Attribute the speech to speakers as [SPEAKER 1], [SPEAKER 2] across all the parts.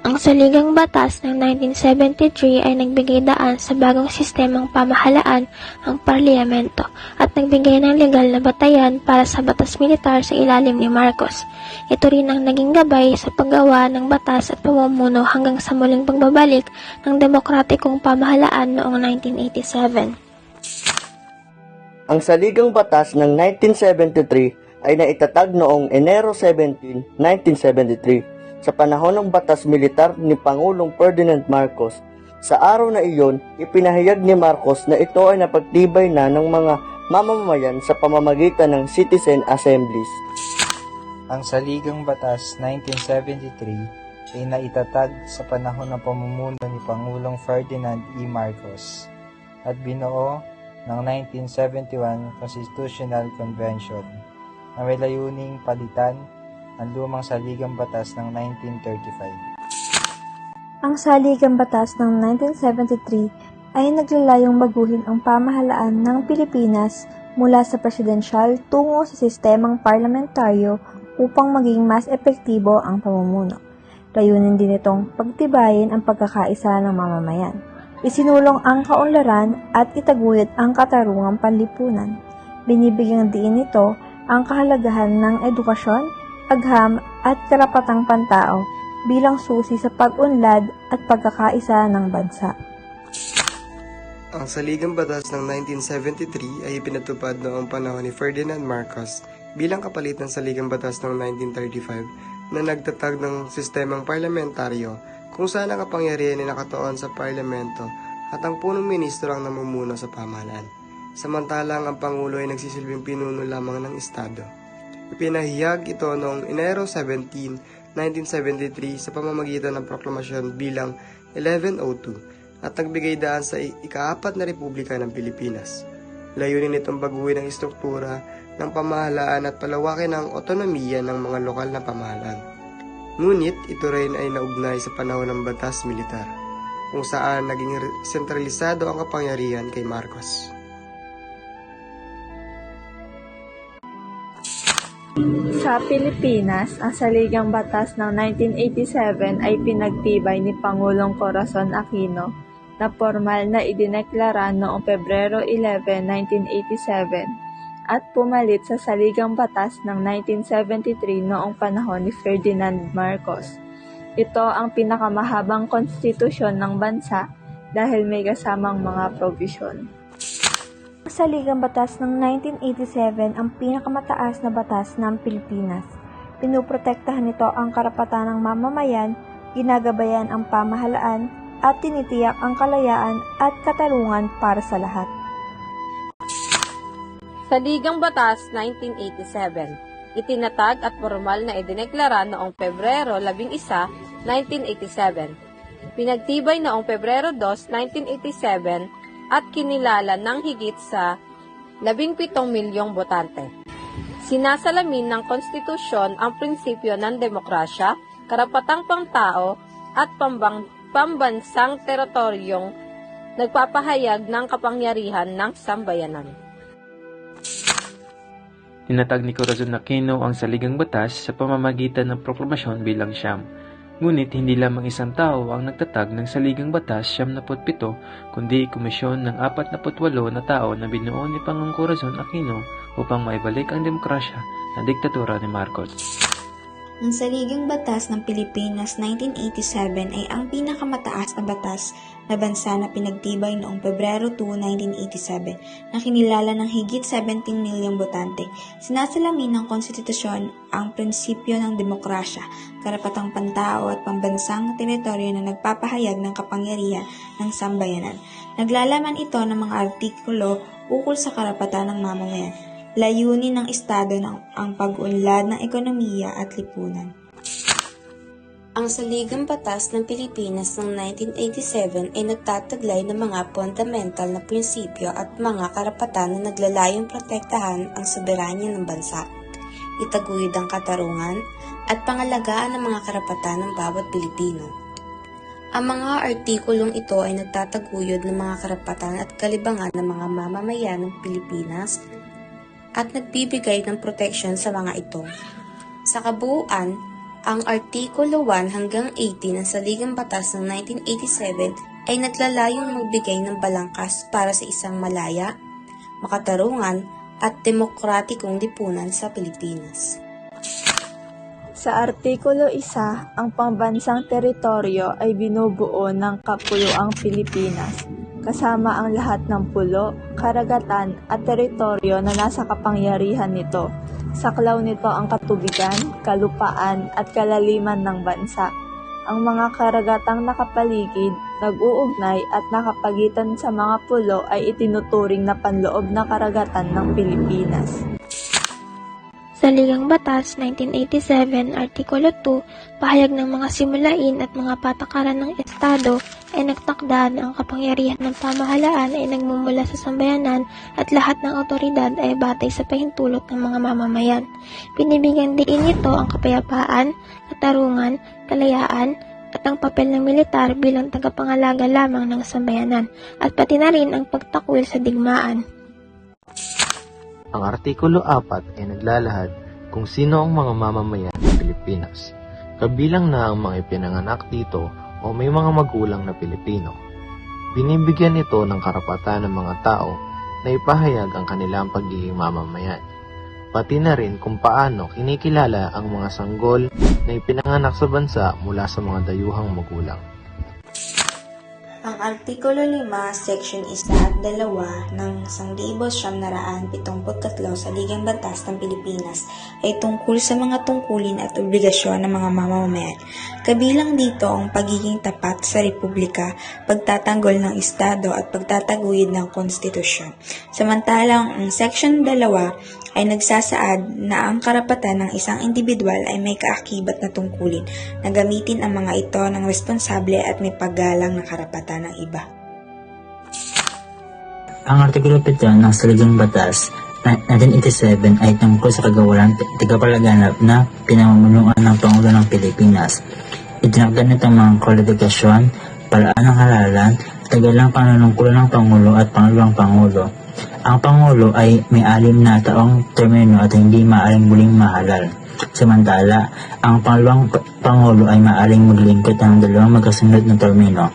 [SPEAKER 1] Ang saligang batas ng 1973 ay nagbigay daan sa bagong sistemang pamahalaan ang parlamento at nagbigay ng legal na batayan para sa batas militar sa ilalim ni Marcos. Ito rin ang naging gabay sa paggawa ng batas at pamumuno hanggang sa muling pagbabalik ng demokratikong pamahalaan noong 1987.
[SPEAKER 2] Ang saligang batas ng 1973 ay naitatag noong Enero 17, 1973 sa panahon ng batas militar ni Pangulong Ferdinand Marcos. Sa araw na iyon, ipinahayag ni Marcos na ito ay napagtibay na ng mga mamamayan sa pamamagitan ng citizen assemblies.
[SPEAKER 3] Ang saligang batas 1973 ay naitatag sa panahon ng pamumuno ni Pangulong Ferdinand E. Marcos at binuo ng 1971 Constitutional Convention na may layuning palitan ang lumang saligang batas ng 1935.
[SPEAKER 4] Ang saligang batas ng 1973 ay naglalayong baguhin ang pamahalaan ng Pilipinas mula sa presidensyal tungo sa sistemang parlamentaryo upang maging mas epektibo ang pamumuno. Layunin din itong pagtibayin ang pagkakaisa ng mamamayan. Isinulong ang kaunlaran at itaguyod ang katarungang panlipunan. Binibigyang diin nito ang kahalagahan ng edukasyon, agham at karapatang pantao bilang susi sa pag-unlad at pagkakaisa ng bansa.
[SPEAKER 5] Ang saligang batas ng 1973 ay ipinatupad noong panahon ni Ferdinand Marcos bilang kapalit ng saligang batas ng 1935 na nagtatag ng sistemang parlamentaryo kung saan ang kapangyarihan ay nakatuon sa parlamento at ang punong ministro ang namumuno sa pamahalaan. Samantalang ang Pangulo ay nagsisilbing pinuno lamang ng Estado. Ipinahayag ito noong Enero 17, 1973 sa pamamagitan ng proklamasyon bilang 1102 at nagbigay daan sa ika-4 na Republika ng Pilipinas. Layunin nitong baguhin ang istruktura ng pamahalaan at palawakin ang otonomiya ng mga lokal na pamahalaan. Ngunit ito rin ay naugnay sa panahon ng batas militar, kung saan naging sentralisado ang kapangyarihan kay Marcos.
[SPEAKER 4] Sa Pilipinas, ang saligang batas ng 1987 ay pinagtibay ni Pangulong Corazon Aquino na formal na idineklara noong Pebrero 11, 1987 at pumalit sa saligang batas ng 1973 noong panahon ni Ferdinand Marcos. Ito ang pinakamahabang konstitusyon ng bansa dahil may kasamang mga probisyon.
[SPEAKER 6] Ang saligang batas ng 1987 ang pinakamataas na batas ng Pilipinas. Pinuprotektahan nito ang karapatan ng mamamayan, ginagabayan ang pamahalaan, at tinitiyak ang kalayaan at katarungan para sa lahat.
[SPEAKER 7] Saligang Batas 1987, itinatag at formal na idineklara noong Pebrero 11, 1987. Pinagtibay noong Pebrero 2, 1987 at kinilala ng higit sa 17 milyong botante. Sinasalamin ng konstitusyon ang prinsipyo ng demokrasya, karapatang pangtao at pambansang teritoryong nagpapahayag ng kapangyarihan ng sambayanan.
[SPEAKER 8] Tinatag ni Corazon Aquino ang saligang batas sa pamamagitan ng proklamasyon bilang siyam. Ngunit hindi lamang isang tao ang nagtatag ng saligang batas 77, kundi komisyon ng 48 na tao na binuo ni Pangulong Corazon Aquino upang maibalik ang demokrasya na diktatura ni Marcos.
[SPEAKER 6] Ang saligang batas ng Pilipinas 1987 ay ang pinakamataas na batas na bansa na pinagtibay noong Pebrero 2, 1987 na kinilala ng higit 17 milyong botante. Sinasalamin ng konstitusyon ang prinsipyo ng demokrasya, karapatang pantao at pambansang teritoryo na nagpapahayag ng kapangyarihan ng sambayanan. Naglalaman ito ng mga artikulo ukol sa karapatan ng mamamayan. Layunin ng Estado ang pag-unlad ng ekonomiya at lipunan. Ang Saligang Batas ng Pilipinas ng 1987 ay nagtataglay ng mga fundamental na prinsipyo at mga karapatan na naglalayong protektahan ang soberanya ng bansa, itaguyod ang katarungan, at pangalagaan ng mga karapatan ng bawat Pilipino. Ang mga artikulong ito ay nagtataguyod ng mga karapatan at kalibangan ng mga mamamayan ng Pilipinas at nagbibigay ng proteksyon sa mga ito. Sa kabuuan, ang Artikulo 1 hanggang 18 ng Saligang Batas ng 1987 ay naglalayong magbigay ng balangkas para sa isang malaya, makatarungan at demokratikong lipunan sa Pilipinas.
[SPEAKER 4] Sa Artikulo 1, ang pambansang teritoryo ay binubuo ng Kapuluang Pilipinas, kasama ang lahat ng pulo, karagatan at teritoryo na nasa kapangyarihan nito. Saklaw nito ang katubigan, kalupaan at kalaliman ng bansa. Ang mga karagatang nakapaligid, nag-uugnay at nakapagitan sa mga pulo ay itinuturing na panloob na karagatan ng Pilipinas.
[SPEAKER 1] Saligang Batas 1987, Artikulo 2, pahayag ng mga simulain at mga patakaran ng Estado ay nagtakda na ang kapangyarihan ng pamahalaan ay nagmumula sa sambayanan at lahat ng awtoridad ay batay sa pahintulot ng mga mamamayan. Binibigyan din nito ang kapayapaan, katarungan, kalayaan, at ang papel ng militar bilang tagapangalaga lamang ng sambayanan at pati na rin ang pagtakwil sa digmaan.
[SPEAKER 9] Ang Artikulo 4 ay naglalahad kung sino ang mga mamamayan ng Pilipinas, kabilang na ang mga ipinanganak dito o may mga magulang na Pilipino. Binibigyan ito ng karapatan ng mga tao na ipahayag ang kanilang pagiging mamamayan, pati na rin kung paano kinikilala ang mga sanggol na ipinanganak sa bansa mula sa mga dayuhang magulang.
[SPEAKER 6] Ang Artikulo 5, Section 1 at 2 ng 1973 Saligang Batas ng Pilipinas ay tungkol sa mga tungkulin at obligasyon ng mga mamamayan. Kabilang dito ang pagiging tapat sa Republika, pagtatanggol ng Estado at pagtataguyod ng Konstitusyon. Samantalang ang Section 2 ay nagsasaad na ang karapatan ng isang individual ay may kaakibat na tungkulin na gamitin ang mga ito ng responsable at may paggalang na karapatan ng iba.
[SPEAKER 10] Ang Artikulo 7 ng Saligang Batas 1987 ay tungkol sa kagawaran tagapalaganap na pinamumunuan ng Pangulo ng Pilipinas. Itinakda nito ang mga kwalifikasyon, paraan ng halalan, tagalang panunungkulan ng Pangulo at Pangulong Pangulo. Ang Pangulo ay may 6 na taong termino at hindi maaaring muling mahalal. Samantala, ang Pangulong Pangulo ay maaaring maglingkod ng 2 magkasunod na termino.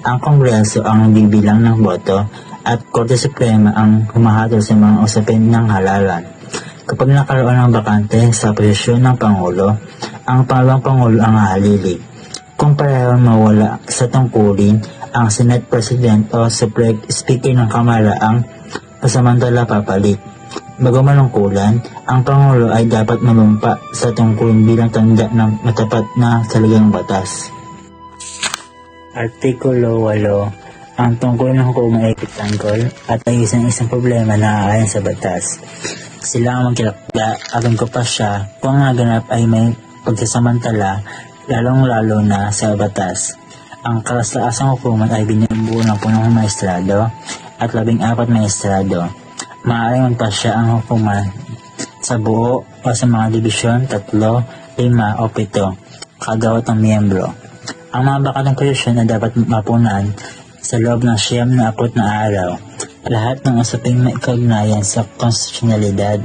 [SPEAKER 10] Ang Kongreso ang nagbibilang ng boto at Korte Suprema ang humahatol sa mga usapin ng halalan. Kapag nakaroon ng bakante sa posisyon ng Pangulo, ang Pangulong Pangulo ang hahalili. Kung parehong mawala sa tungkulin, ang Senate President o Speaker ng Kamara ang pasamantala papalit. Bago malungkulan, ang Pangulo ay dapat manumpa sa tungkulin bilang tanda ng matapat na saligang batas. Artikulo 8. Ang tungkulin ng hukumang ay tanggol at ay isang problema na aayon sa batas. Sila ang magkilakda at pa siya kung ang naganap ay may pagsasamantala, lalong-lalo na sa batas. Ang kalas-taasang hukuman ay binubuo ng punong maestrado at 14 maestrado. Maaaring magpasya ang hukuman sa buo o sa mga dibisyon 3, 5 o 7 kagawad ng miyembro. Ang mga bakatang posisyon ay dapat mapunan sa loob ng 9 na araw. Lahat ng usaping may kaugnayan sa konstitusyonalidad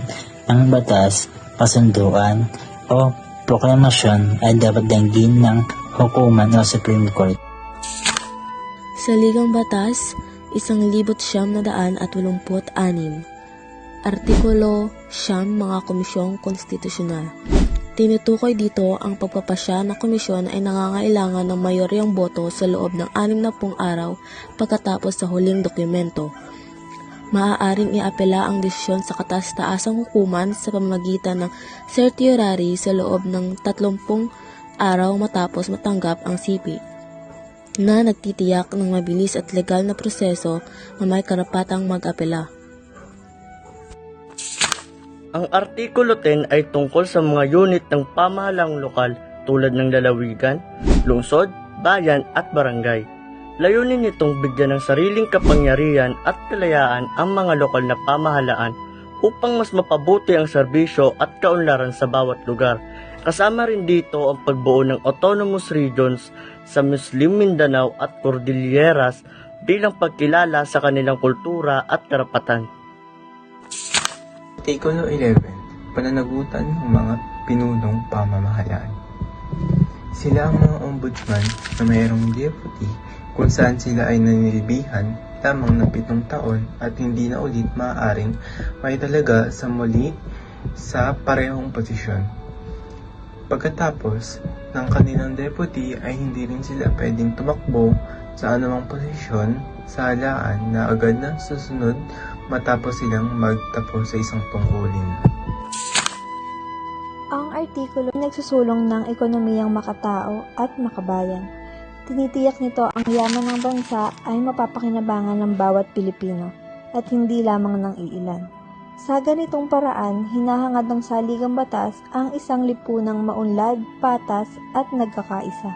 [SPEAKER 10] ng batas, kasunduan o proklamasyon ay dapat danggin ng hukuman o Supreme Court.
[SPEAKER 11] Saligang Batas 1986. Artikulo 9, mga komisyong konstitusyonal. Tinutukoy dito ang pagpapasya ng komisyon ay nangangailangan ng mayoryang boto sa loob ng 60 araw pagkatapos sa huling dokumento. Maaaring iapela ang desisyon sa kataas-taasang hukuman sa pamamagitan ng certiorari sa loob ng 30 araw matapos matanggap ang CP, na nagtitiyak ng mabilis at legal na proseso na may karapatang mag-apela.
[SPEAKER 2] Ang Artikulo 10 ay tungkol sa mga unit ng pamahalaang lokal tulad ng lalawigan, lungsod, bayan at barangay. Layunin nitong bigyan ng sariling kapangyarihan at kalayaan ang mga lokal na pamahalaan upang mas mapabuti ang serbisyo at kaunlaran sa bawat lugar. Kasama rin dito ang pagbuo ng autonomous regions sa Muslim Mindanao at Cordilleras bilang pagkilala sa kanilang kultura at karapatan.
[SPEAKER 12] Artikulo 11. Pananagutan ng mga pinunong pamamahalaan. Sila ang mga ombudsman na mayroong deputy kung saan sila ay nanilbihan lamang ng 7 taon at hindi na ulit maaaring maitalaga sa muli sa parehong posisyon. Pagkatapos ng kanilang deputy ay hindi rin sila pwedeng tumakbo sa anumang posisyon sa halaan na agad na susunod matapos silang magtapos sa isang tungkulin.
[SPEAKER 4] Ang artikulo ay nagsusulong ng ekonomiyang makatao at makabayan. Tinitiyak nito ang yaman ng bansa ay mapapakinabangan ng bawat Pilipino at hindi lamang ng iilan. Sa ganitong paraan, hinahangad ng saligang batas ang isang lipunang maunlad, patas at nagkakaisa.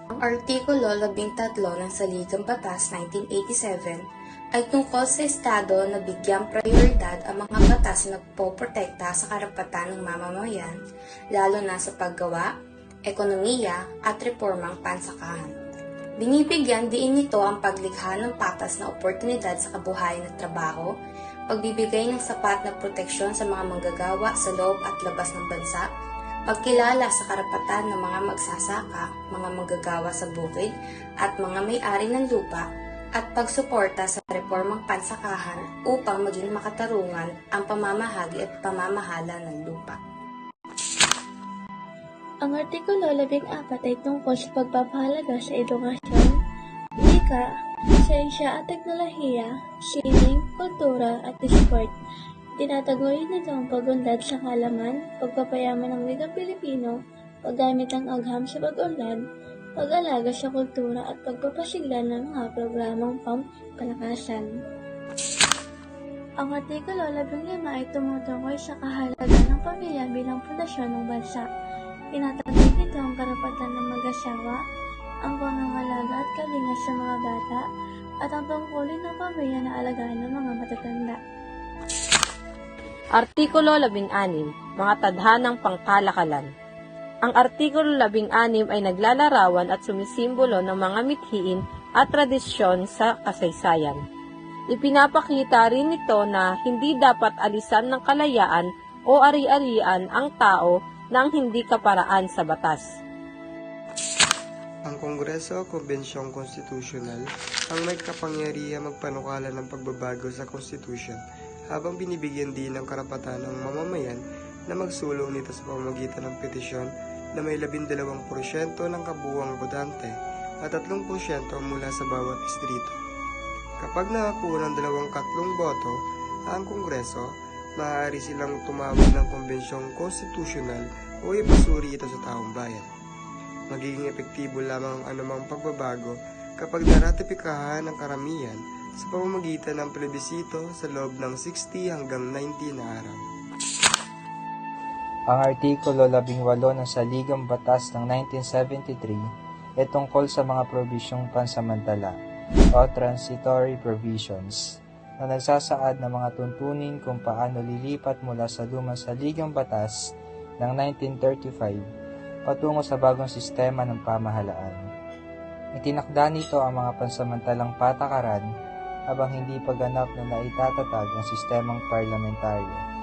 [SPEAKER 6] Ang Artikulo 13 ng Saligang Batas 1987 ay tungkol sa Estado na bigyang prioridad ang mga batas na nagpoprotekta sa karapatan ng mamamayan, lalo na sa paggawa, ekonomiya at reformang pansakahan. Binibigyan diin nito ang paglikha ng patas na oportunidad sa kabuhayan at trabaho, pagbibigay ng sapat na proteksyon sa mga manggagawa sa loob at labas ng bansa, pagkilala sa karapatan ng mga magsasaka, mga manggagawa sa bukid, at mga may-ari ng lupa, at pagsuporta sa reformang pansakahan upang maging makatarungan ang pamamahagi at pamamahala ng lupa.
[SPEAKER 1] Ang Artikulo 14 ay tungkol sa pagpapahalaga sa edukasyon, wika, siyensya at teknolohiya, sining, kultura at sport. Tinataguyod nito ang pagunlad sa kaalaman, pagpapayaman ng wikang Pilipino, paggamit ng agham sa pag-unlad, pag-alaga sa kultura at pagpapasigla ng mga programang pampalakasan. Ang Artikulo 15 ay tumutukoy sa kahalagan ng pamilya bilang pundasyon ng bansa. Tinataguyod nito ang karapatan ng mag-asawa, ang pangangalaga at kalinga sa mga bata, at ang tungkulin ng pamilya na alagaan ng mga matatanda.
[SPEAKER 7] Artikulo 16. Mga tadhanang pangkalakalan. Ang Artikulo 16 ay naglalarawan at sumisimbolo ng mga mithiin at tradisyon sa kasaysayan. Ipinapakita rin nito na hindi dapat alisan ng kalayaan o ari-arian ang tao ng hindi kaparaan sa batas.
[SPEAKER 5] Ang Kongreso o Kombensyong Konstitusyonal ang may kapangyarihang magpanukala ng pagbabago sa konstitusyon habang binibigyan din ng karapatan ng mamamayan na magsulong nito sa pamamagitan ng petisyon na may 12% ng kabuuang botante at 3% mula sa bawat distrito. Kapag nakakuha ng 2/3 boto ang Kongreso, maaari silang tumawag ng Kombensyong Konstitusyonal o ipasuri ito sa taong bayan. Magiging epektibo lamang ang anumang pagbabago kapag naratipikahan ng karamihan sa pamamagitan ng plebisito sa loob ng 60 hanggang 90 na araw.
[SPEAKER 3] Ang Artikulo 18 ng Saligang Batas ng 1973 ay tungkol sa mga probisyong pansamantala o transitory provisions na nagsasaad ng mga tuntunin kung paano lilipat mula sa lumang Saligang Batas ng 1935 patungo sa bagong sistema ng pamahalaan. Itinakda nito ang mga pansamantalang patakaran habang hindi pa ganap na naitatatag ang sistemang parlamentaryo.